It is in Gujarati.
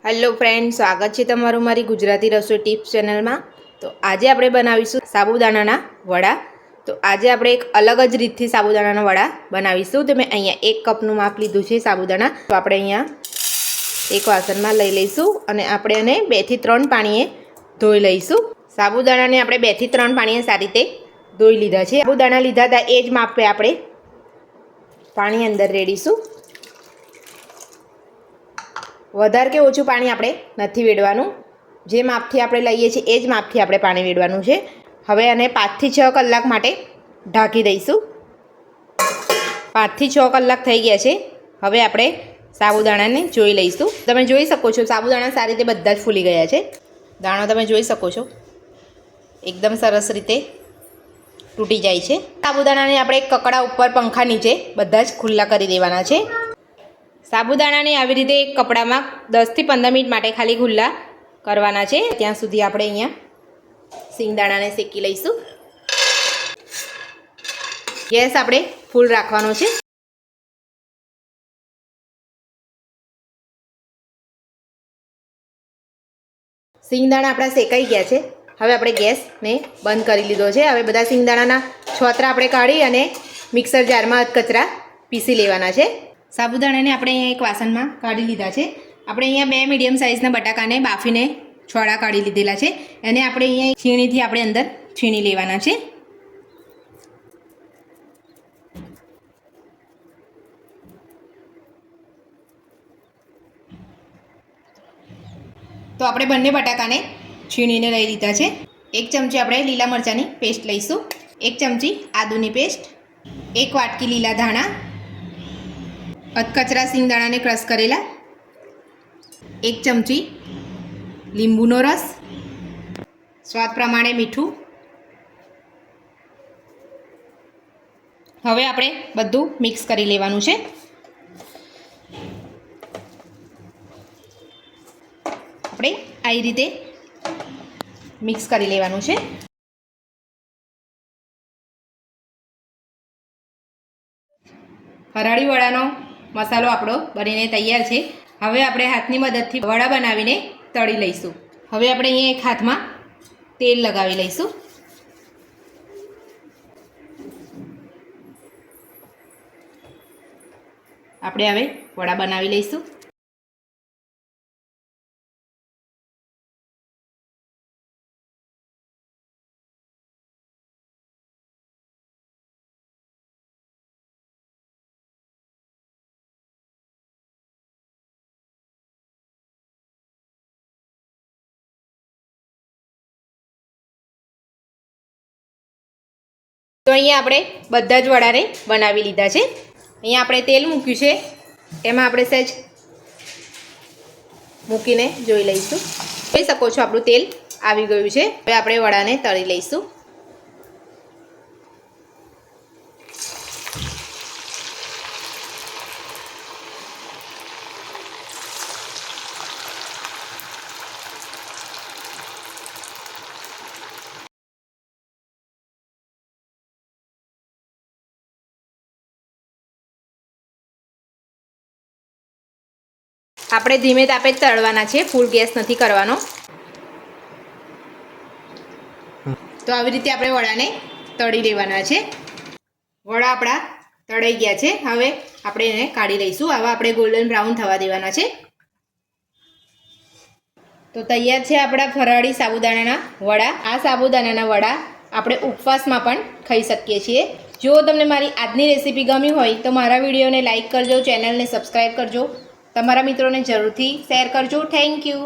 હેલો ફ્રેન્ડ, સ્વાગત છે તમારું મારી ગુજરાતી રસોઈ ટિપ્સ ચેનલમાં। તો આજે આપણે બનાવીશું સાબુદાણાના વડા। તો આજે આપણે એક અલગ જ રીતથી સાબુદાણાના વડા બનાવીશું। તો મેં અહીંયા 1 કપનું માપ લીધું છે સાબુદાણા। તો આપણે અહીંયા એક વાસણમાં લઈ લઈશું અને આપણે એને 2 થી 3 પાણીએ ધોઈ લઈશું। સાબુદાણાને આપણે 2 થી 3 પાણીએ સારી રીતે ધોઈ લીધા છે। સાબુદાણા લીધા હતા એ જ માપે આપણે પાણી અંદર રેડીશું। વધારે કે ઓછું પાણી આપણે નથી વેડવાનું, જે માપથી આપણે લઈએ છીએ એ જ માપથી આપણે પાણી વેડવાનું છે। હવે આને 5 થી 6 કલાક માટે ઢાંકી દઈશું। 5 થી 6 કલાક થઈ ગયા છે। હવે આપણે સાબુદાણાને જોઈ લઈશું। તમે જોઈ શકો છો સાબુદાણા સારી રીતે બધા જ ફૂલી ગયા છે। દાણો તમે જોઈ શકો છો એકદમ સરસ રીતે તૂટી જાય છે। સાબુદાણાને આપણે કકડા ઉપર પંખા નીચે બધા જ ખુલ્લા કરી દેવાના છે। સાબુદાણાને આવી રીતે એક કપડામાં 10 થી 15 મિનિટ માટે ખાલી ખુલ્લા કરવાના છે। ત્યાં સુધી આપણે અહીંયા સિંગદાણાને શેકી લઈશું। ગેસ આપણે ફૂલ રાખવાનો છે। સિંગદાણા આપણા શેકાઈ ગયા છે। હવે આપણે ગેસને બંધ કરી લીધો છે। હવે બધા સિંગદાણાના છોતરા આપણે કાઢી અને મિક્સર જારમાં અધકચરા પીસી લેવાના છે। સાબુદાણાને આપણે અહીંયા એક વાસણમાં કાઢી લીધા છે। આપણે અહીંયા 2 મીડિયમ સાઇઝના બટાકાને બાફીને છોડા કાઢી લીધેલા છે। એને આપણે અહીંયા છીણીથી આપણે અંદર છીણી લેવાના છે। તો આપણે બંને બટાકાને છીણીને લઈ લીધા છે। 1 ચમચી આપણે લીલા મરચાંની પેસ્ટ લઈશું, 1 ચમચી આદુની પેસ્ટ, 1 વાટકી લીલા ધાણા, અધકચરા સિંગદાણાને ક્રશ કરેલા, 1 ચમચી લીંબુનો રસ, સ્વાદ પ્રમાણે મીઠું। હવે આપણે બધું મિક્સ કરી લેવાનું છે। આપણે આ રીતે મિક્સ કરી લેવાનું છે। ફરાળી વડાનો મસાલો આપણો બનીને તૈયાર છે। હવે આપણે હાથની મદદથી વડા બનાવીને તળી લઈશું। હવે આપણે અહીંયા એક હાથમાં તેલ લગાવી લઈશું। આપણે હવે વડા બનાવી લઈશું। તો અહીંયા આપણે બધા જ વડાને બનાવી લીધા છે। અહીંયા આપણે તેલ મૂક્યું છે, એમાં આપણે સહેજ મૂકીને જોઈ લઈશું। જોઈ શકો છો આપણું તેલ આવી ગયું છે। હવે આપણે વડાને તળી લઈશું। આપણે ધીમે તાપે જ તળવાના છે, ફૂલ ગેસ નથી કરવાનો। તો આવી રીતે આપણે વડાને તળી લેવાના છે। વડા આપણા તળાઈ ગયા છે। હવે આપણે એને કાઢી લઈશું। હવે આપણે ગોલ્ડન બ્રાઉન થવા દેવાના છે। તો તૈયાર છે આપણા ફરાળી સાબુદાણાના વડા। આ સાબુદાણાના વડા આપણે ઉપવાસમાં પણ ખાઈ શકીએ છીએ। જો તમને મારી આજની રેસીપી ગમી હોય તો મારા વિડીયોને લાઇક કરજો, ચેનલને સબસ્ક્રાઈબ કરજો, તમારા મિત્રોને જરૂરથી શેર કરજો। Thank you.